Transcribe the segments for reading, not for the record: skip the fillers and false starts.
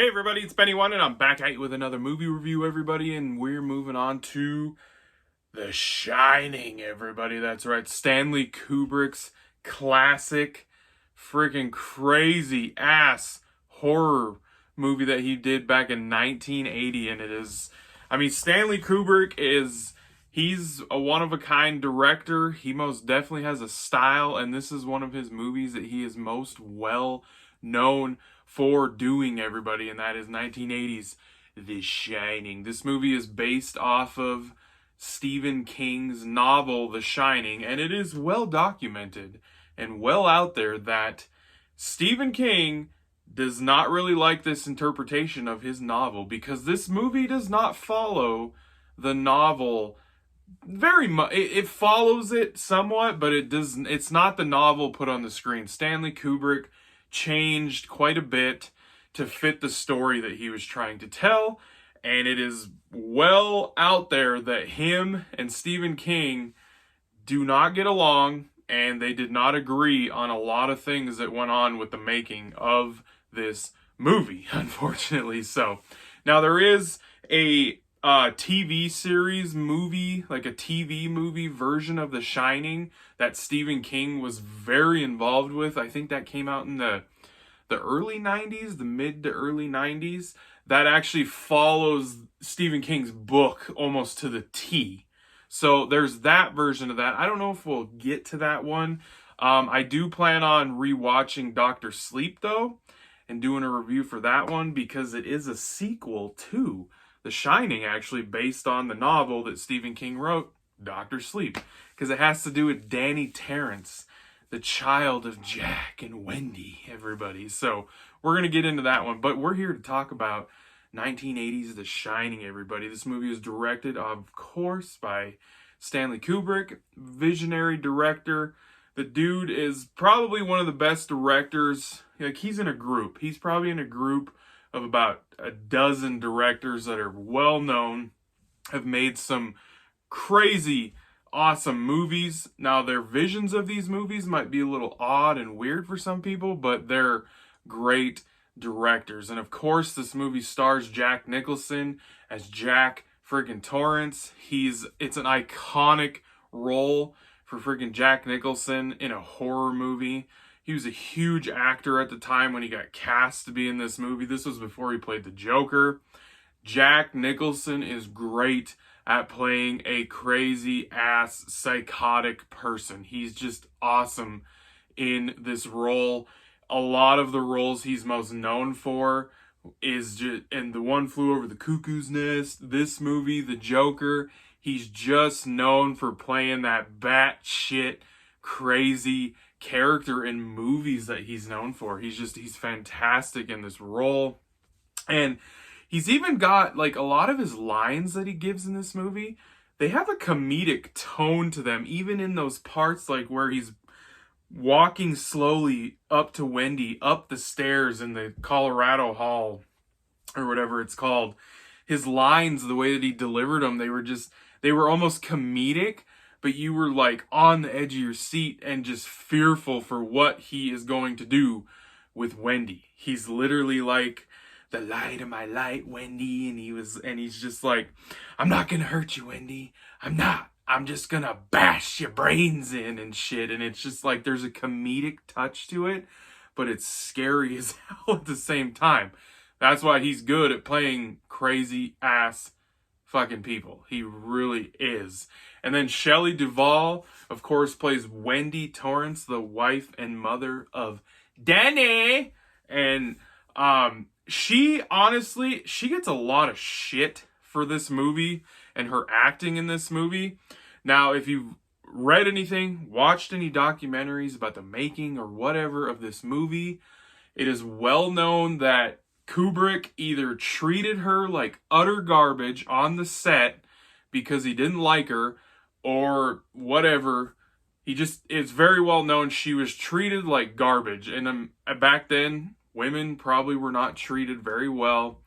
Hey everybody, it's Benny One, and I'm back at you with another movie review, everybody, and we're moving on to The Shining, everybody. That's right, Stanley Kubrick's classic, freaking crazy ass horror movie that he did back in 1980, and Stanley Kubrick he's a one-of-a-kind director. He most definitely has a style, and this is one of his movies that he is most well known for doing, everybody, and that is 1980's The Shining. This movie is based off of Stephen King's novel The Shining, and it is well documented and well out there that Stephen King does not really like this interpretation of his novel, because this movie does not follow the novel very much. It follows it somewhat, but it's not the novel put on the screen. Stanley Kubrick changed quite a bit to fit the story that he was trying to tell, and it is well out there that him and Stephen King do not get along, and they did not agree on a lot of things that went on with the making of this movie, unfortunately. So now there is a TV series movie, like a TV movie version of The Shining that Stephen King was very involved with. I think that came out in the early 90s, the mid to early 90s. That actually follows Stephen King's book almost to the T. So there's that version of that. I don't know if we'll get to that one. I do plan on rewatching Dr. Sleep, though, and doing a review for that one, because it is a sequel to The Shining, actually, based on the novel that Stephen King wrote, Dr. Sleep, because it has to do with Danny Torrance, the child of Jack and Wendy, everybody. So we're going to get into that one, but we're here to talk about 1980's The Shining, everybody. This movie was directed, of course, by Stanley Kubrick, visionary director. The dude is probably one of the best directors. Like, he's in a group. He's probably in a group of about a dozen directors that are well known, have made some crazy, awesome movies. Now, their visions of these movies might be a little odd and weird for some people, but they're great directors. And of course, this movie stars Jack Nicholson as Jack friggin' Torrance. It's an iconic role for friggin' Jack Nicholson in a horror movie. He was a huge actor at the time when he got cast to be in this movie. This was before he played the Joker. Jack Nicholson is great at playing a crazy-ass, psychotic person. He's just awesome in this role. A lot of the roles he's most known for is just, and The One Flew Over the Cuckoo's Nest, this movie, The Joker. He's just known for playing that batshit crazy character in movies that he's known for. He's fantastic in this role. And he's even got, like, a lot of his lines that he gives in this movie, they have a comedic tone to them, even in those parts like where he's walking slowly up to Wendy, up the stairs in the Colorado Hall, or whatever it's called. His lines, the way that he delivered them, they were almost comedic, but you were like on the edge of your seat and just fearful for what he is going to do with Wendy. He's literally like, the light of my light, Wendy, and he's just like, I'm not gonna hurt you, Wendy. I'm not. I'm just gonna bash your brains in and shit. And it's just like, there's a comedic touch to it, but it's scary as hell at the same time. That's why he's good at playing crazy ass fucking people. He really is. And then Shelley Duvall, of course, plays Wendy Torrance, the wife and mother of Danny. And she gets a lot of shit for this movie and her acting in this movie. Now, if you've read anything, watched any documentaries about the making or whatever of this movie, it is well known that Kubrick either treated her like utter garbage on the set because he didn't like her, or whatever. It's very well known she was treated like garbage. And back then, women probably were not treated very well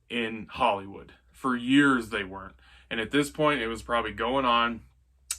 in Hollywood. For years they weren't. And at this point, it was probably going on.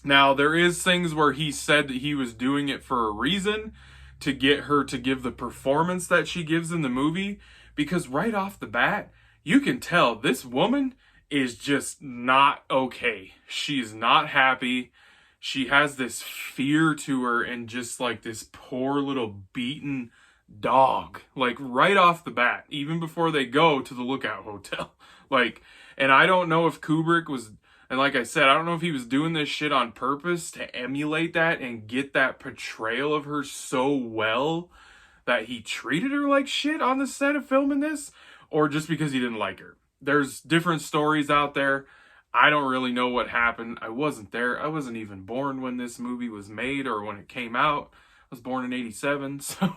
Now, there is things where he said that he was doing it for a reason, to get her to give the performance that she gives in the movie, because right off the bat, you can tell this woman is just not okay. She's not happy. She has this fear to her and just like this poor little beaten dog. Like right off the bat, even before they go to the Lookout Hotel. Like, and I don't know if Kubrick was, and like I said, I don't know if he was doing this shit on purpose to emulate that and get that portrayal of her so well that he treated her like shit on the set of filming this, or just because he didn't like her. There's different stories out there. I don't really know what happened. I wasn't there. I wasn't even born when this movie was made or when it came out. I was born in 87. So,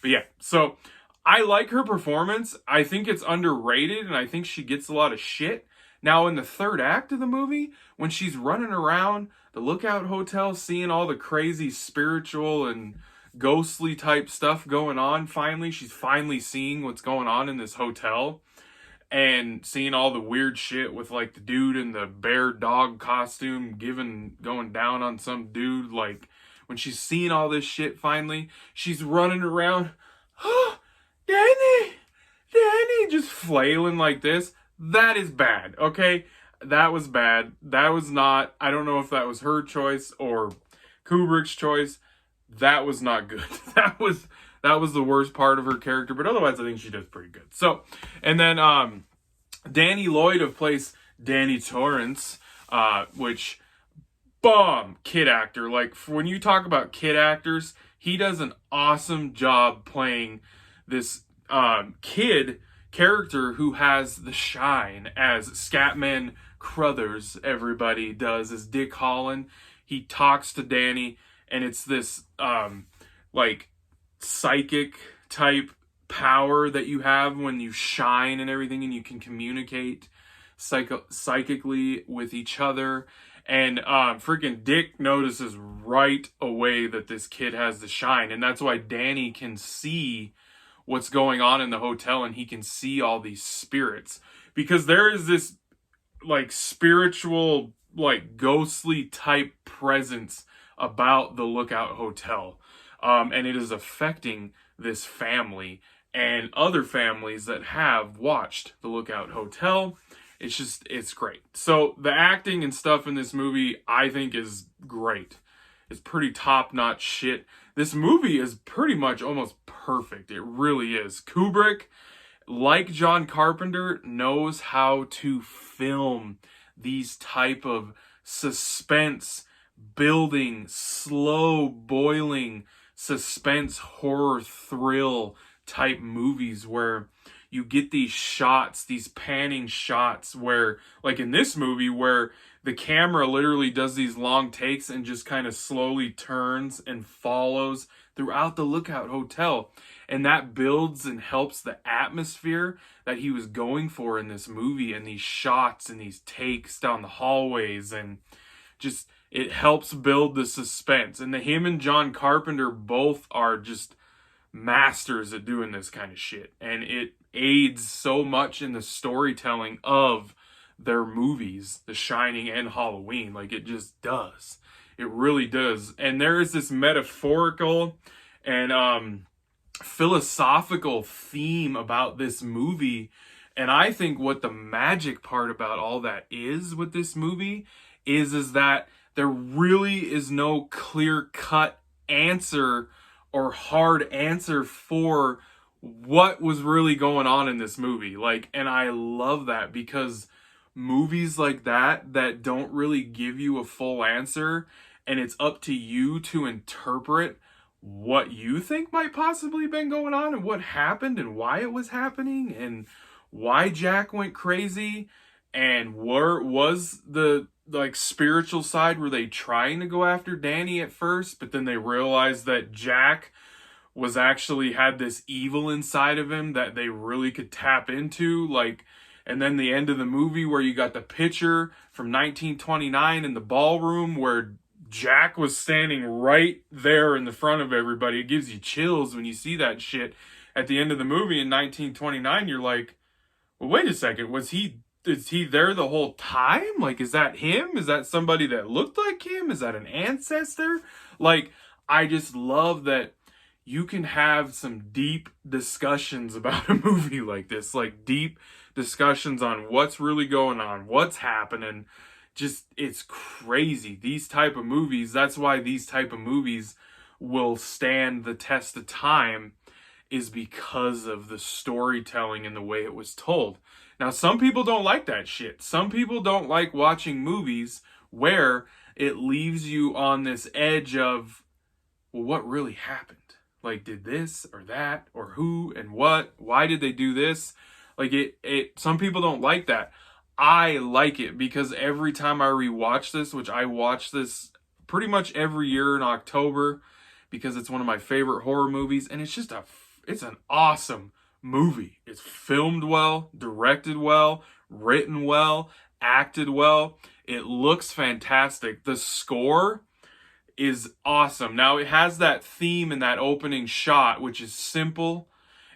but yeah, so I like her performance. I think it's underrated and I think she gets a lot of shit. Now, in the third act of the movie, when she's running around the Lookout Hotel, seeing all the crazy spiritual and ghostly type stuff going on, she's finally seeing what's going on in this hotel and seeing all the weird shit with like the dude in the bear dog costume going down on some dude. Like, when she's seeing all this shit finally, she's running around, oh, Danny, just flailing like this. That is bad, okay? That was bad. That was not, I don't know if that was her choice or Kubrick's choice. That was not good. That was the worst part of her character, but otherwise I think she does pretty good. So, and then Danny Lloyd plays Danny Torrance, which bomb kid actor. Like, when you talk about kid actors, he does an awesome job playing this kid character who has the shine, as Scatman Crothers, everybody does, as Dick Holland. He talks to Danny, and it's this like psychic type power that you have when you shine and everything, and you can communicate psychically with each other. And freaking Dick notices right away that this kid has the shine, and that's why Danny can see what's going on in the hotel, and he can see all these spirits, because there is this like spiritual, like ghostly type presence about the Lookout Hotel, and it is affecting this family and other families that have watched the Lookout Hotel. It's great. So the acting and stuff in this movie, I think, is great. It's pretty top-notch shit. This movie is pretty much almost perfect. It really is. Kubrick, like John Carpenter, knows how to film these type of suspense building, slow boiling suspense horror thrill type movies where you get these shots, these panning shots where, like in this movie, where the camera literally does these long takes and just kind of slowly turns and follows throughout the Lookout Hotel. And that builds and helps the atmosphere that he was going for in this movie, and these shots and these takes down the hallways, and just, it helps build the suspense. And him and John Carpenter both are just masters at doing this kind of shit. And it aids so much in the storytelling of their movies, The Shining and Halloween. Like, it just does. It really does. And there is this metaphorical and philosophical theme about this movie. And I think what the magic part about all that is with this movie is that there really is no clear-cut answer or hard answer for what was really going on in this movie. Like, and I love that, because movies like that don't really give you a full answer, and it's up to you to interpret what you think might possibly been going on, and what happened, and why it was happening, and why Jack went crazy, and where was the like spiritual side, were they trying to go after Danny at first, but then they realized that Jack was actually had this evil inside of him that they really could tap into. Like, and then the end of the movie where you got the picture from 1929 in the ballroom where Jack was standing right there in the front of everybody. It gives you chills when you see that shit at the end of the movie in 1929. You're like, well, wait a second, is he there the whole time? Like, is that him? Is that somebody that looked like him? Is that an ancestor? Like, I just love that you can have some deep discussions about a movie like this, like deep discussions on what's really going on, what's happening. Just, it's crazy. These type of movies, that's why these type of movies will stand the test of time, is because of the storytelling and the way it was told. Now, some people don't like that shit. Some people don't like watching movies where it leaves you on this edge of, well, what really happened? Like, did this or that or who and what? Why did they do this? Like, some people don't like that. I like it because every time I rewatch this, which I watch this pretty much every year in October because it's one of my favorite horror movies, and it's an awesome movie. It's filmed well, directed well, written well, acted well. It looks fantastic. The score is awesome. Now, it has that theme in that opening shot, which is simple,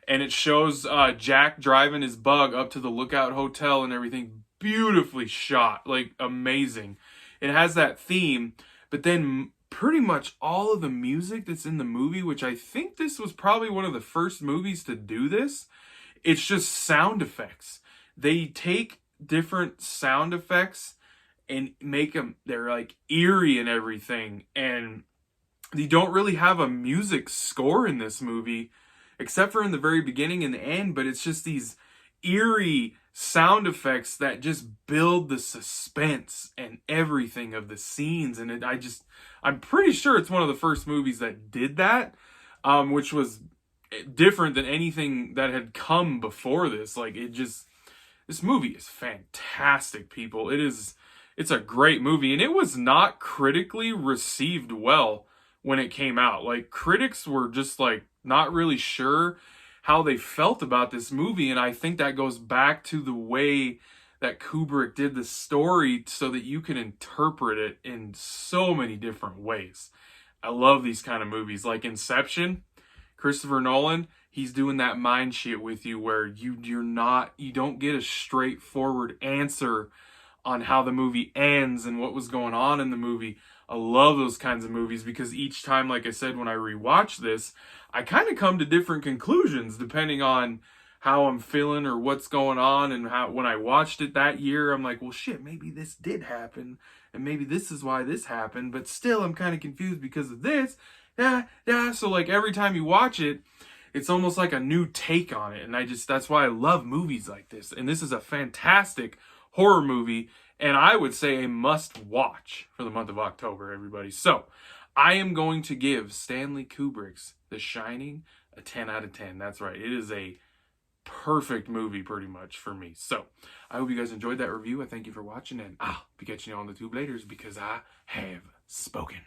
and it shows Jack driving his bug up to the Lookout Hotel and everything. Beautifully shot, like amazing. It has that theme, but then pretty much all of the music that's in the movie, which I think this was probably one of the first movies to do this, it's just sound effects. They take different sound effects and make them, they're like eerie and everything, and you don't really have a music score in this movie except for in the very beginning and the end, but it's just these eerie sound effects that just build the suspense and everything of the scenes. And I'm pretty sure it's one of the first movies that did that, which was different than anything that had come before this. Like, this movie is fantastic, people. It's a great movie, and it was not critically received well when it came out. Like, critics were just like not really sure how they felt about this movie, and I think that goes back to the way that Kubrick did the story so that you can interpret it in so many different ways. I love these kind of movies, like Inception. Christopher Nolan, he's doing that mind shit with you where you don't get a straightforward answer on how the movie ends and what was going on in the movie. I love those kinds of movies because each time, like I said, when I rewatch this, I kind of come to different conclusions depending on how I'm feeling or what's going on. And how, when I watched it that year, I'm like, well, shit, maybe this did happen. And maybe this is why this happened. But still, I'm kind of confused because of this. Yeah. So like every time you watch it, it's almost like a new take on it. And that's why I love movies like this. And this is a fantastic horror movie, and I would say a must watch for the month of October, everybody. So I am going to give Stanley Kubrick's The Shining a 10 out of 10. That's right. It is a perfect movie pretty much for me. So I hope you guys enjoyed that review. I thank you for watching, and I'll be catching you on the tube later because I have spoken.